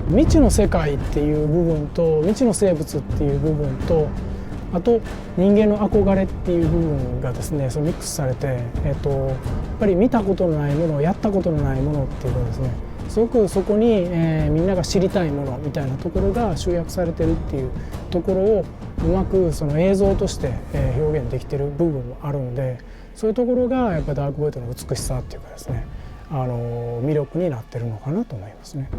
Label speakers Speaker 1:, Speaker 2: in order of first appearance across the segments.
Speaker 1: 未知の世界っていう部分と未知の生物っていう部分とあと人間の憧れっていう部分がですねそのミックスされて、やっぱり見たことのないものやったことのないものっていうかですねすごくそこに、みんなが知りたいものみたいなところが集約されてるっていうところをうまくその映像として、表現できてる部分もあるのでそういうところがやっぱりダークボイドの美しさっていうかですね魅力になってるのかなと思いますね。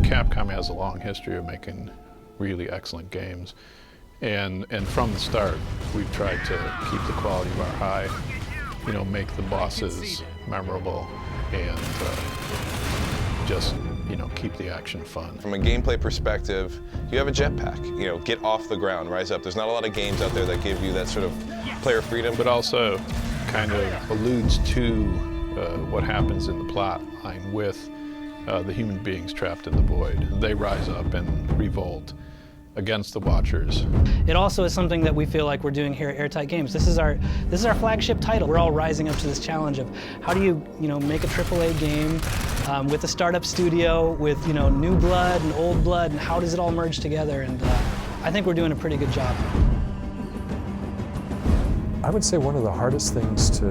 Speaker 2: Capcom has a long history of making really excellent games, and from the start we've tried to keep the quality bar high, you know, make the bosses memorable and just, you know, keep the action fun.
Speaker 3: From a gameplay perspective, you have a jetpack, you know, get off the ground, rise up. There's not a lot of games out there that give you that sort of player freedom.
Speaker 2: But also kind of alludes to what happens in the plot line with the human beings trapped in the void. They rise up and revolt against the Watchers.
Speaker 4: It also is something that we feel like we're doing here at Airtight Games. This is our flagship title. We're all rising up to this challenge of how do you make a AAA game with a startup studio with new blood and old blood, and how does it all merge together? And I think we're doing a pretty good job.
Speaker 5: I would say one of the hardest things to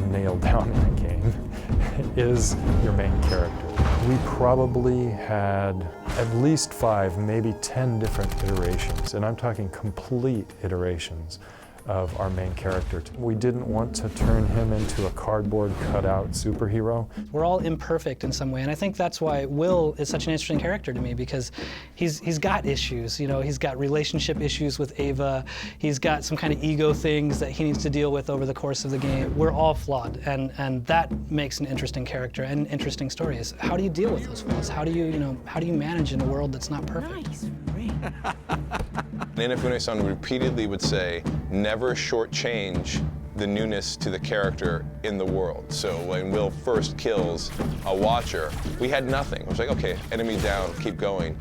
Speaker 5: nail down in a game is your main character. We probably had at least 5, maybe 10 different iterations, and I'm talking complete iterations of our main character. We didn't want to turn him into a cardboard cutout superhero.
Speaker 4: We're all imperfect in some way, and I think that's why Will is such an interesting character to me, because he's got issues. He's got relationship issues with Ava. He's got some kind of ego things that he needs to deal with over the course of the game. We're all flawed, and that makes an interesting character and interesting stories. How do you deal with those flaws? How do you manage in a world that's not perfect?
Speaker 6: Nice.
Speaker 3: Inafune-san repeatedly would say, never shortchange the newness to the character in the world. So when Will first kills a Watcher, we had nothing. It was like, okay, enemy down, keep going.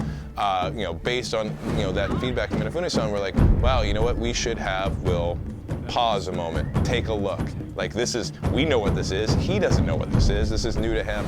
Speaker 3: Based on that feedback from Inafune-san, we're like, wow, you know what? We should have Will pause a moment, take a look. Like we know what this is. He doesn't know what this is. This is new to him.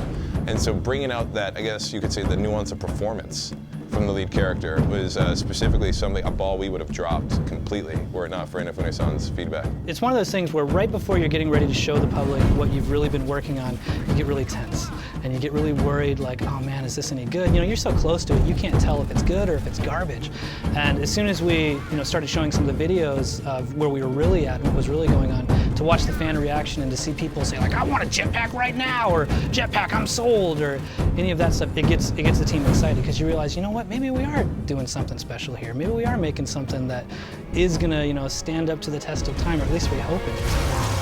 Speaker 3: And so bringing out that, I guess you could say, the nuance of performance from the lead character was specifically a ball we would have dropped completely were it not for Inafune-san's feedback.
Speaker 4: It's one of those things where right before you're getting ready to show the public what you've really been working on, you get really tense and you get really worried, like, oh man, is this any good? You're so close to it, you can't tell if it's good or if it's garbage. And as soon as we started showing some of the videos of where we were really at and what was really going on, to watch the fan reaction and to see people say, like, I want a jetpack right now, or jetpack, I'm sold, or any of that stuff, it gets the team excited, because you realize, you know what, maybe we are doing something special here. Maybe we are making something that is gonna, stand up to the test of time, or at least we hope it is.